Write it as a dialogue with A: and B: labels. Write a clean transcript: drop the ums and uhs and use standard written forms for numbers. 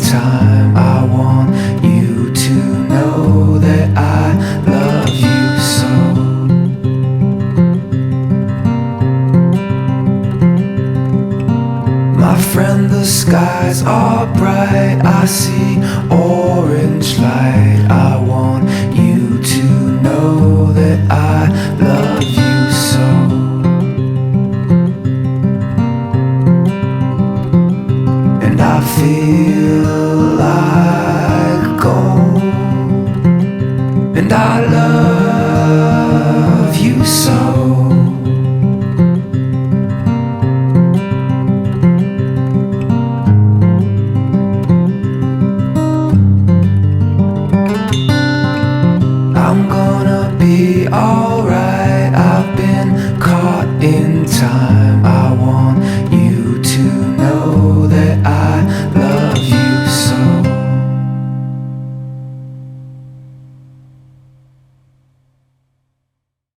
A: time. I want you to know that I love you so. My friend, the skies are bright. I see orange light. I want you to know that I love you so. And I feel like gold, and I love you so. I'm gonna be alright. I've been caught in time.